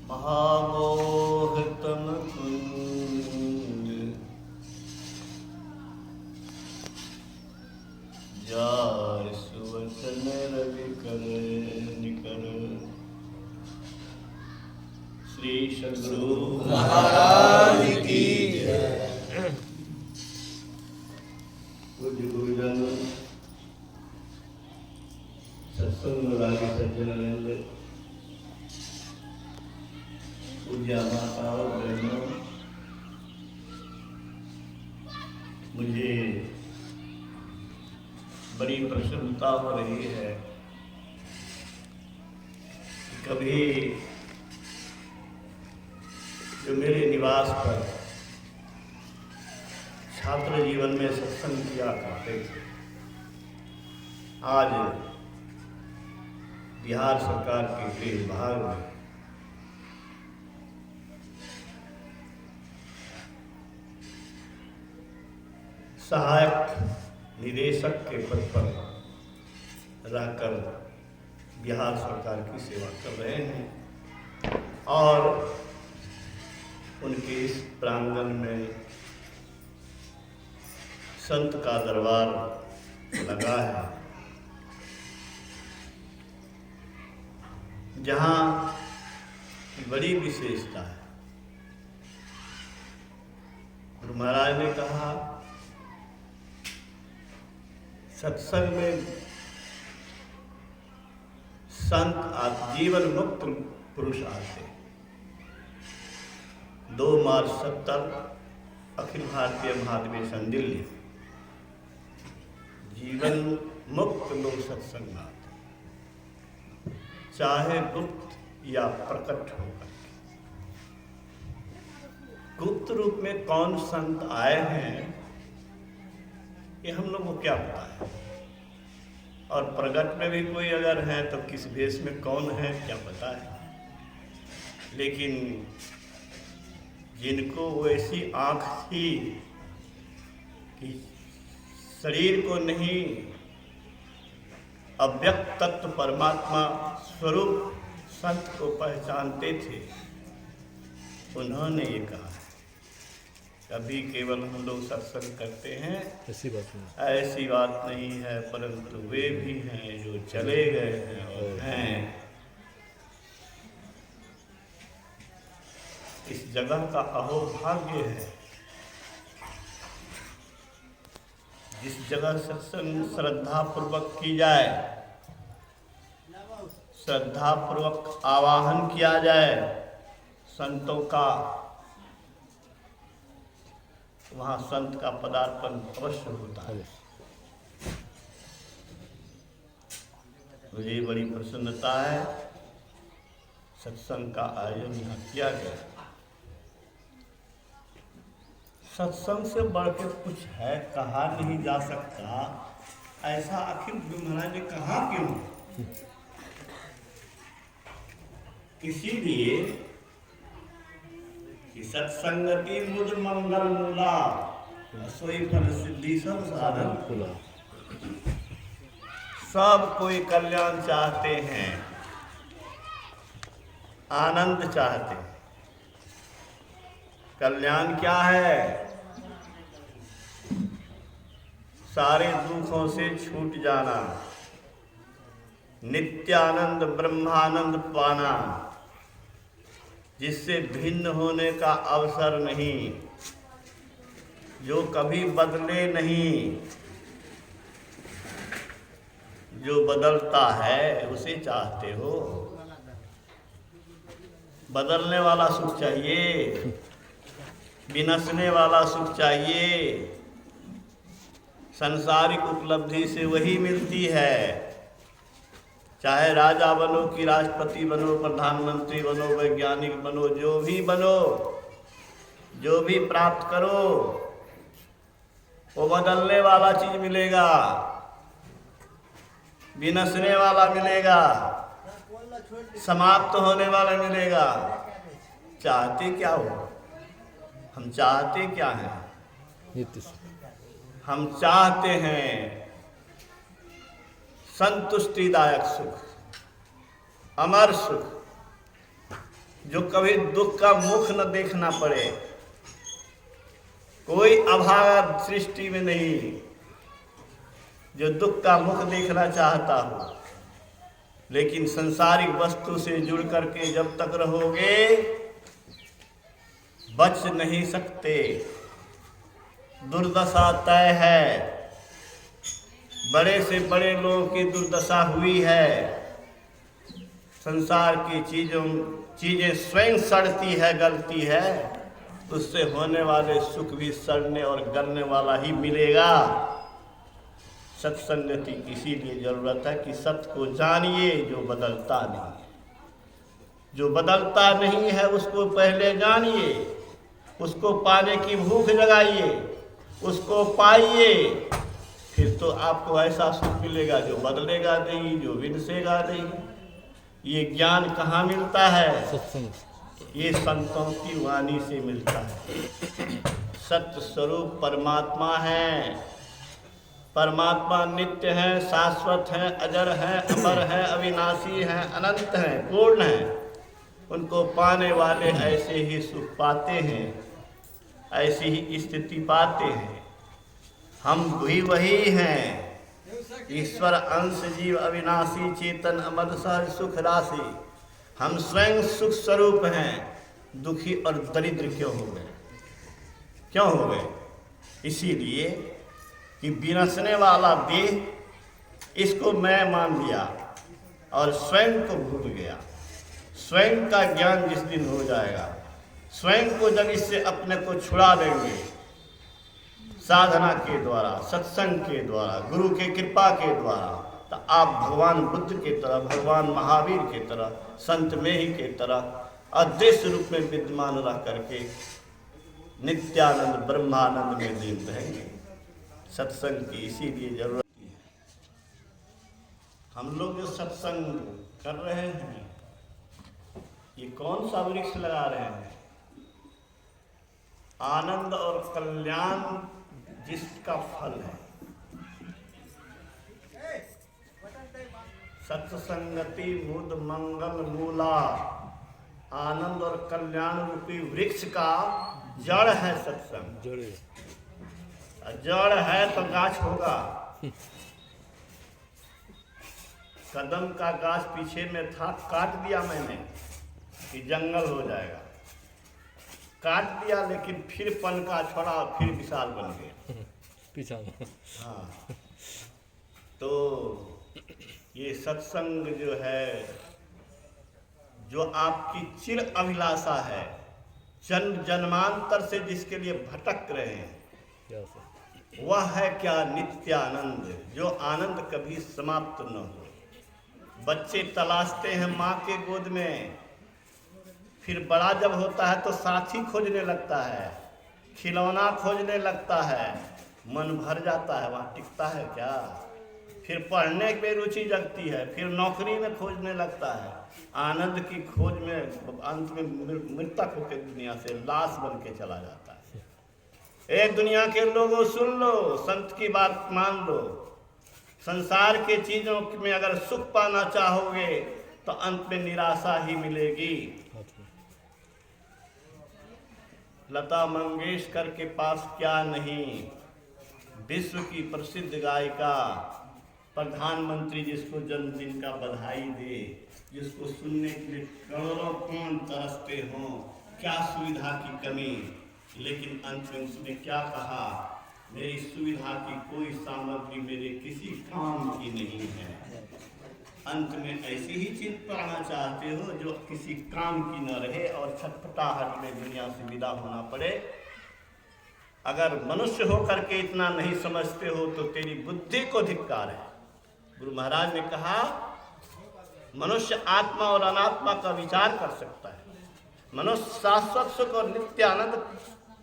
महामोहतम कुंज jar सुवचन Ravi कर निकर। श्री सद्गुरु महाराज की जय। पूज्य गुरुजन, सत्संग रागी सज्जन, पूज्य माता और बहनों, मुझे बड़ी प्रसन्नता हो रही है। कभी जो मेरे निवास पर छात्र जीवन में सत्संग किया करते थे, आज बिहार सरकार के गृह विभाग में सहायक निदेशक के पद पर रहकर बिहार सरकार की सेवा कर रहे हैं और उनके इस प्रांगण में संत का दरबार लगा है, जहाँ बड़ी विशेषता है। गुरु महाराज ने कहा, सत्संग में संत जीवन मुक्त पुरुष आते। 2 मार्च 70 अखिल भारतीय महाधवी संघ दिल्ली, जीवन मुक्त लोग सत्संग आते, चाहे गुप्त या प्रकट होकर। गुप्त रूप में कौन संत आए हैं ये हम लोग को क्या पता है, और प्रगट में भी कोई अगर है तो किस भेष में कौन है क्या पता है। लेकिन जिनको वैसी आँख थी कि शरीर को नहीं अव्यक्त तत्व परमात्मा स्वरूप संत को पहचानते थे, उन्होंने ये कहा। कभी केवल हम लोग सत्संग करते हैं ऐसी बात नहीं है, परंतु वे भी हैं जो चले गए हैं और हैं। इस जगह का अहोभाग्य है जिस जगह सत्संग श्रद्धा पूर्वक की जाए, श्रद्धा पूर्वक आवाहन किया जाए संतों का, वहाँ संत का पदार्पण अवश्य होता है। मुझे बड़ी प्रसन्नता है, सत्संग का आयोजन यहाँ किया गया। सत्संग से बढ़ के कुछ है, कहा नहीं जा सकता। ऐसा आखिर गुरु महाराज ने कहा क्यों? इसीलिए कि सत्संगति मुझ मंगल मूला, सोई फल सिद्धि सब साधन खुला। सब कोई कल्याण चाहते हैं, आनंद चाहते हैं। कल्याण क्या है? सारे दुखों से छूट जाना, नित्यानंद ब्रह्मानंद पाना, जिससे भिन्न होने का अवसर नहीं, जो कभी बदले नहीं, जो बदलता है उसे चाहते हो। बदलने वाला सुख चाहिए, विनसने वाला सुख चाहिए। सांसारिक उपलब्धि से वही मिलती है। चाहे राजा बनो कि राष्ट्रपति बनो, प्रधानमंत्री बनो, वैज्ञानिक बनो, जो भी बनो, जो भी प्राप्त करो, वो बदलने वाला चीज मिलेगा, विनसने वाला मिलेगा, समाप्त होने वाला मिलेगा। चाहते क्या हो? हम चाहते क्या हैं? हम चाहते हैं संतुष्टिदायक सुख, अमर सुख, जो कभी दुख का मुख न देखना पड़े। कोई अभागा सृष्टि में नहीं जो दुख का मुख देखना चाहता हो, लेकिन संसारिक वस्तु से जुड़ करके जब तक रहोगे बच नहीं सकते। दुर्दशा तय है, बड़े से बड़े लोगों की दुर्दशा हुई है। संसार की चीजें स्वयं सड़ती है, गलती है, उससे होने वाले सुख भी सड़ने और गलने वाला ही मिलेगा। सत्संगति की इसीलिए जरूरत है कि सत्य को जानिए जो बदलता नहीं है। जो बदलता नहीं है उसको पहले जानिए, उसको पाने की भूख जगाइए, उसको पाइए, फिर तो आपको ऐसा सुख मिलेगा जो बदलेगा नहीं, जो विनसेगा नहीं। ये ज्ञान कहाँ मिलता है? ये संतों की वाणी से मिलता है। सत्य स्वरूप परमात्मा है। परमात्मा नित्य है, शाश्वत है, अजर है, अमर है, अविनाशी है, अनंत है, पूर्ण है। उनको पाने वाले ऐसे ही सुख पाते हैं, ऐसी ही स्थिति पाते हैं। हम भी वही हैं, ईश्वर अंश जीव अविनाशी चेतन अमर सहज सुख राशि। हम स्वयं सुख स्वरूप हैं। दुखी और दरिद्र क्यों हो गए? क्यों हो गए? इसीलिए कि विनसने वाला देह इसको मैं मान लिया और स्वयं को भूल गया। स्वयं का ज्ञान जिस दिन हो जाएगा, स्वयं को जब इससे अपने को छुड़ा देंगे साधना के द्वारा, सत्संग के द्वारा, गुरु के कृपा के द्वारा, तो आप भगवान बुद्ध के तरह, भगवान महावीर के तरह, संत में ही के तरह अदृश्य रूप में विद्यमान रह करके नित्यानंद ब्रह्मानंद में लीन रहेंगे। सत्संग की इसीलिए जरूरत है। हम लोग जो सत्संग कर रहे हैं, ये कौन सा वृक्ष लगा रहे हैं? आनंद और कल्याण जिसका फल है। सत्संगति मुद मंगल मूला, आनंद और कल्याण रूपी वृक्ष का जड़ है सत्संग। जड़ है तो गाछ होगा। कदम का गाछ पीछे में था, काट दिया मैंने कि जंगल हो जाएगा। काट दिया लेकिन फिर पनका छोड़ा और फिर विशाल बन गया पीछा। हाँ, तो ये सत्संग जो है, जो आपकी चिर अभिलाषा है, जन्म जन्मांतर से जिसके लिए भटक रहे हैं, वह है क्या? नित्यानंद, जो आनंद कभी समाप्त न हो। बच्चे तलाशते हैं माँ के गोद में, फिर बड़ा जब होता है तो साथी खोजने लगता है, खिलौना खोजने लगता है, मन भर जाता है, वहाँ टिकता है क्या? फिर पढ़ने में रुचि जगती है, फिर नौकरी में खोजने लगता है। आनंद की खोज में अंत में मृतक होकर दुनिया से लाश बन के चला जाता है। ए दुनिया के लोगों सुन लो, संत की बात मान लो। संसार के चीजों में अगर सुख पाना चाहोगे तो अंत में निराशा ही मिलेगी। लता मंगेशकर के पास क्या नहीं, विश्व की प्रसिद्ध गायिका, प्रधानमंत्री जिसको जन्मदिन का बधाई दे, जिसको सुनने के लिए करोड़ों कौन तरसते हों, क्या सुविधा की कमी, लेकिन अंत में उसने क्या कहा? मेरी सुविधा की कोई सामग्री मेरे किसी काम की नहीं है। अंत में ऐसी ही चीज पाना चाहते हो जो किसी काम की न रहे और छटपटाहट में दुनिया से विदा होना पड़े। अगर मनुष्य होकर के इतना नहीं समझते हो तो तेरी बुद्धि को धिक्कार है। गुरु महाराज ने कहा, मनुष्य आत्मा और अनात्मा का विचार कर सकता है, मनुष्य शाश्वत सुख और नित्य आनंद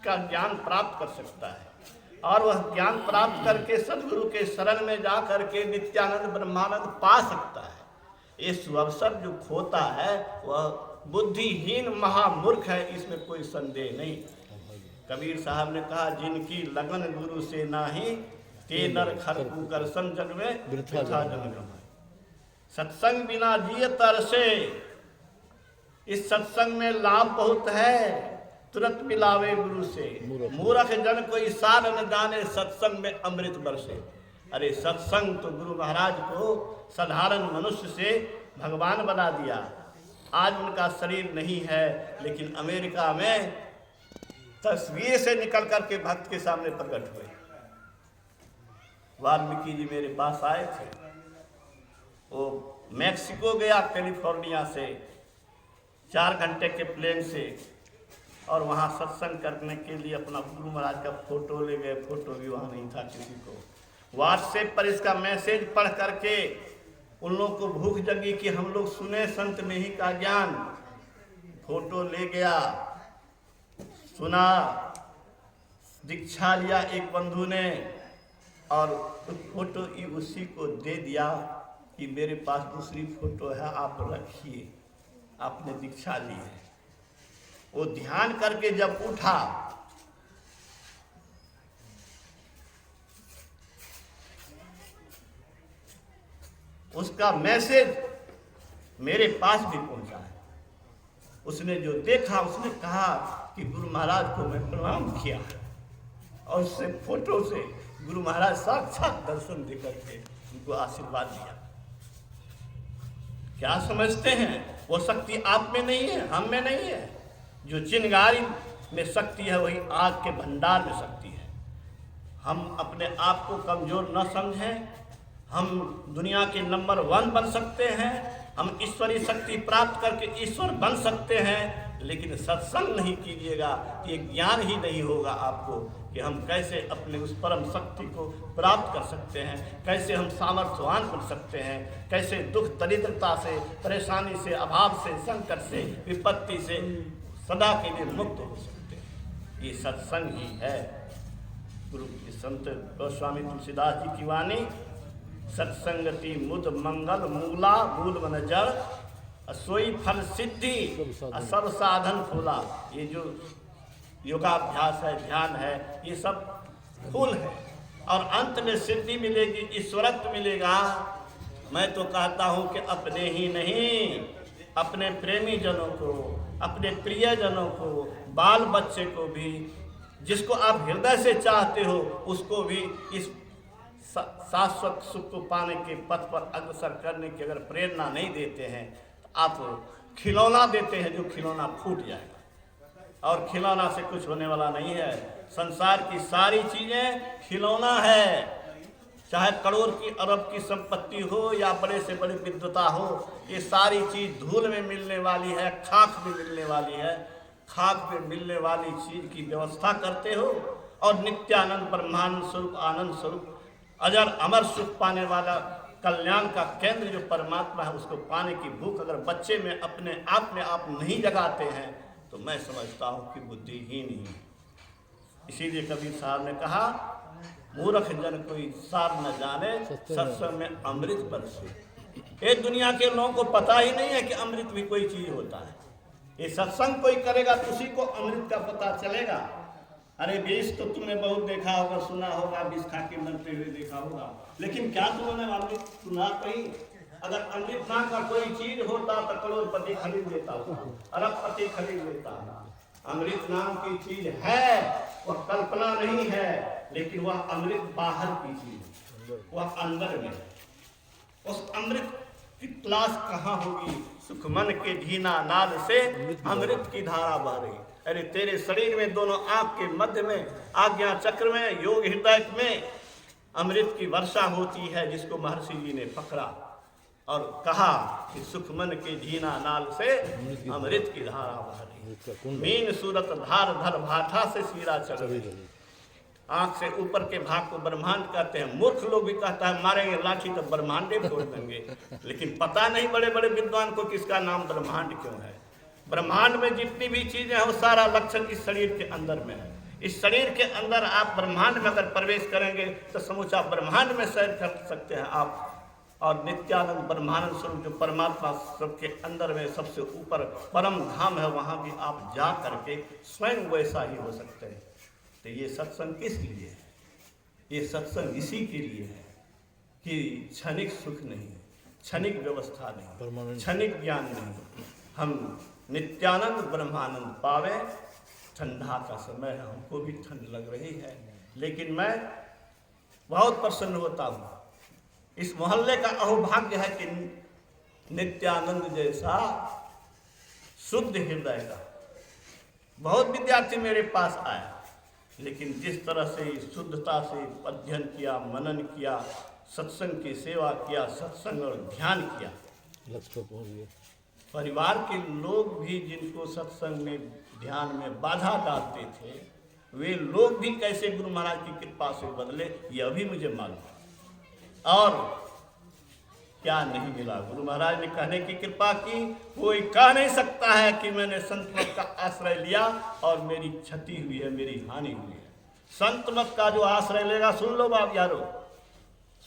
का ज्ञान प्राप्त कर सकता है, और वह ज्ञान प्राप्त करके सदगुरु के शरण में जा करके नित्यानंद ब्रह्मानंद पा सकता है। ये सुअवसर जो खोता है वह बुद्धिहीन महामूर्ख है, इसमें कोई संदेह नहीं। कबीर साहब ने कहा, जिनकी लगन गुरु से नाही, ते नर खरकू करसन जग में वृथा जन गमाए। सत्संग बिना जिए तरसे, इस सत्संग में लाभ बहुत है, तुरंत मिलावे गुरु से। मूर्ख जन कोई सार न जाने, सत्संग में अमृत बरसे। अरे सत्संग तो गुरु महाराज को साधारण मनुष्य से भगवान बना दिया। आज उनका शरीर नहीं है, लेकिन अमेरिका में तस्वीर से निकल करके भक्त के सामने प्रकट हुए। वाल्मीकि जी मेरे पास आए थे, वो मैक्सिको गया कैलिफोर्निया से 4 घंटे के प्लेन से, और वहाँ सत्संग करने के लिए अपना गुरु महाराज का फोटो ले गए। फोटो भी वहाँ नहीं था किसी को। व्हाट्सएप पर इसका मैसेज पढ़ करके उन लोगों को भूख जगी कि हम लोग सुने संत में ही का ज्ञान। फोटो ले गया, सुना, दीक्षा लिया एक बंधु ने, और उस फोटो ही उसी को दे दिया कि मेरे पास दूसरी फोटो है, आप रखिए, आपने दीक्षा ली है। वो ध्यान करके जब उठा, उसका मैसेज मेरे पास भी पहुंचा है। उसने जो देखा, उसने कहा कि गुरु महाराज को मैं प्रणाम किया, और उससे फोटो से गुरु महाराज साक्षात दर्शन देकर के उनको आशीर्वाद दिया। क्या समझते हैं? वो शक्ति आप में नहीं है, हम में नहीं है। जो चिंगारी में शक्ति है, वही आग के भंडार में शक्ति है। हम अपने आप को कमजोर न समझें। हम दुनिया के नंबर 1 बन सकते हैं, हम ईश्वरीय शक्ति प्राप्त करके ईश्वर बन सकते हैं, लेकिन सत्संग नहीं कीजिएगा, ये ज्ञान ही नहीं होगा आपको कि हम कैसे अपने उस परम शक्ति को प्राप्त कर सकते हैं, कैसे हम सामर्थ्यवान बन सकते हैं, कैसे दुख दरिद्रता से, परेशानी से, अभाव से, संकट से, विपत्ति से सदा के लिए मुक्त हो सकते हैं। ये सत्संग ही है। गुरु संत गोस्वामी तुलसीदास जी की वाणी, सत्संगति मुद मंगल मूला, मूल मन जड़, सोई फल सिद्धि, सब साधन फूला। ये जो योगाभ्यास है, ध्यान है, ये सब फूल है, और अंत में सिद्धि मिलेगी, ईश्वरत्व मिलेगा। मैं तो कहता हूँ कि अपने ही नहीं, अपने प्रेमी जनों को, अपने प्रियजनों को, बाल बच्चे को भी, जिसको आप हृदय से चाहते हो, उसको भी इस शाश्वत सुख को पाने के पथ पर अग्रसर करने की अगर प्रेरणा नहीं देते हैं, तो आप खिलौना देते हैं जो खिलौना फूट जाएगा, और खिलौना से कुछ होने वाला नहीं है। संसार की सारी चीजें खिलौना है, चाहे करोड़ की अरब की संपत्ति हो या बड़े से बड़ी विद्वता हो, ये सारी चीज धूल में मिलने वाली है, खाक में मिलने वाली है। खाक में मिलने वाली चीज की व्यवस्था करते हो, और नित्यानंद ब्रह्मानंद स्वरूप, आनंद स्वरूप, अजर अमर सुख पाने वाला कल्याण का केंद्र जो परमात्मा है, उसको पाने की भूख अगर बच्चे में अपने आप में आप नहीं जगाते हैं, तो मैं समझता हूँ कि बुद्धिहीन ही है। इसीलिए कबीर साहब ने कहा, मूर्ख जन कोई सार न जाने, सत्संग में अमृत बरसे। ये दुनिया के लोगों को पता ही नहीं है कि अमृत भी कोई चीज होता है। ये सत्संग कोई करेगा तो उसी को अमृत का पता चलेगा। अरे विष तो तुमने बहुत देखा होगा, सुना होगा, विष खा के मरते हुए देखा होगा, लेकिन क्या तुमने अमृत सुना कहीं? अगर अमृत नाम का कोई चीज होता तो करोड़पति खरीद लेता, अरबपति खरीद लेता। अमृत नाम की चीज है, वह कल्पना नहीं है, लेकिन वह अमृत बाहर की चीज, वह अंदर में। उस अमृत की तलाश कहाँ होगी? सुखमन के धीना नाद से अमृत की धारा बह रही। अरे तेरे शरीर में, दोनों आंख के मध्य में, आज्ञा चक्र में, योग हृदय में अमृत की वर्षा होती है, जिसको महर्षि जी ने पकड़ा और कहा कि सुखमन के धीना नाल से अमृत की धारा बह रही। मीन सूरत धार धर भाठा से सीरा चढ़ रही। आंख से ऊपर के भाग को ब्रह्मांड कहते हैं। मूर्ख लोग भी कहता है मारेंगे लाठी तो ब्रह्मांडे फोड़ देंगे, लेकिन पता नहीं बड़े बड़े विद्वान को किसका नाम ब्रह्मांड क्यों है। ब्रह्मांड में जितनी भी चीजें हैं, वो सारा लक्षण इस शरीर के अंदर में है। इस शरीर के अंदर आप ब्रह्मांड में अगर प्रवेश करेंगे तो समूचा ब्रह्मांड में सैर कर सकते हैं आप। और नित्यानंद ब्रह्मानंद स्वरूप जो परमात्मा सबके अंदर में सबसे ऊपर परम धाम है, वहाँ भी आप जा करके स्वयं वैसा ही हो सकते हैं। तो ये सत्संग किस लिए है? ये सत्संग इसी के लिए है कि क्षणिक सुख नहीं, क्षणिक व्यवस्था नहीं, क्षणिक ज्ञान नहीं। हम नित्यानंद ब्रह्मानंद पावे। ठंडा का समय है, हमको भी ठंड लग रही है, लेकिन मैं बहुत प्रसन्न होता हूँ। इस मोहल्ले का अहोभाग्य है कि नित्यानंद जैसा शुद्ध हृदय का बहुत विद्यार्थी मेरे पास आए, लेकिन जिस तरह से शुद्धता से अध्ययन किया, मनन किया, सत्संग की सेवा किया, सत्संग और ध्यान किया, परिवार के लोग भी जिनको सत्संग में ध्यान में बाधा डालते थे, वे लोग भी कैसे गुरु महाराज की कृपा से बदले, ये अभी मुझे मालूम। और क्या नहीं मिला, गुरु महाराज ने कहने की कृपा की। कोई कह नहीं सकता है कि मैंने संत मत का आश्रय लिया और मेरी क्षति हुई है, मेरी हानि हुई है। संत मत का जो आश्रय लेगा, सुन लो बाप यारो,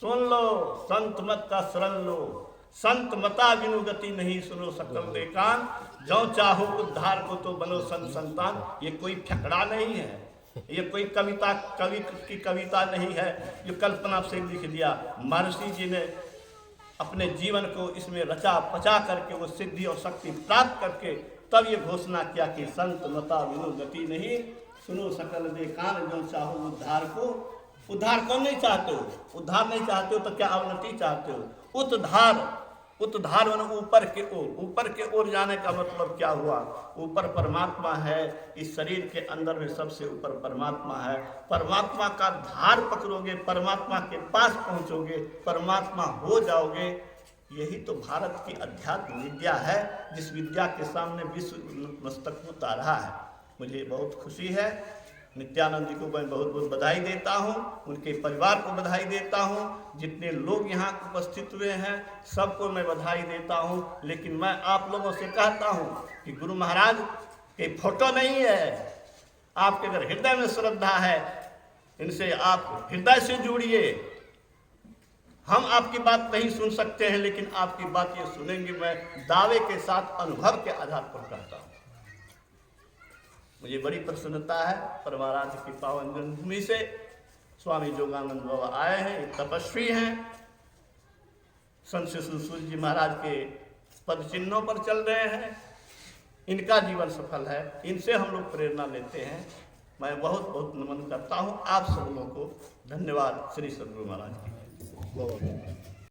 सुन लो, संत मत का शरण लो। संत मता बिनु गति नहीं, सुनो सकल देकान, जो चाहो उद्धार को तो बनो संत संतान। ये कोई फकड़ा नहीं है, ये कोई कविता कवि की कविता नहीं है जो कल्पना से लिख दिया। महर्षि जी ने अपने जीवन को इसमें रचा पचा करके वो सिद्धि और शक्ति प्राप्त करके तब ये घोषणा किया कि संत मता बिनु गति नहीं, सुनो सकल देकान, जो चाहो उद्धार को। उद्धार कौन नहीं चाहते हो? उद्धार नहीं चाहते हो तो क्या अवनति चाहते हो? उद्धार, उद्धार ऊपर के ओर, ऊपर के ओर जाने का मतलब क्या हुआ? ऊपर परमात्मा है, इस शरीर के अंदर में सबसे ऊपर परमात्मा है। परमात्मा का धार पकड़ोगे, परमात्मा के पास पहुंचोगे, परमात्मा हो जाओगे। यही तो भारत की अध्यात्म विद्या है, जिस विद्या के सामने विश्व मस्तक होता रहा है। मुझे बहुत खुशी है। नित्यानंद जी को मैं बहुत बहुत बधाई देता हूँ, उनके परिवार को बधाई देता हूँ, जितने लोग यहाँ उपस्थित हुए हैं सबको मैं बधाई देता हूँ। लेकिन मैं आप लोगों से कहता हूँ कि गुरु महाराज के फोटो नहीं है, आपके अगर हृदय में श्रद्धा है, इनसे आप हृदय से जुड़िए। हम आपकी बात नहीं सुन सकते हैं, लेकिन आपकी बात ये सुनेंगे, मैं दावे के साथ अनुभव के आधार पर कहता हूँ। मुझे बड़ी प्रसन्नता है, परमाराध्य की पावन जन्मभूमि से स्वामी जोगानंद बाबा आए हैं, एक तपस्वी हैं, संत सूर्य जी महाराज के पद चिन्हों पर चल रहे हैं। इनका जीवन सफल है, इनसे हम लोग प्रेरणा लेते हैं। मैं बहुत बहुत नमन करता हूँ आप सब लोगों को। धन्यवाद। श्री सद्गुरु महाराज की।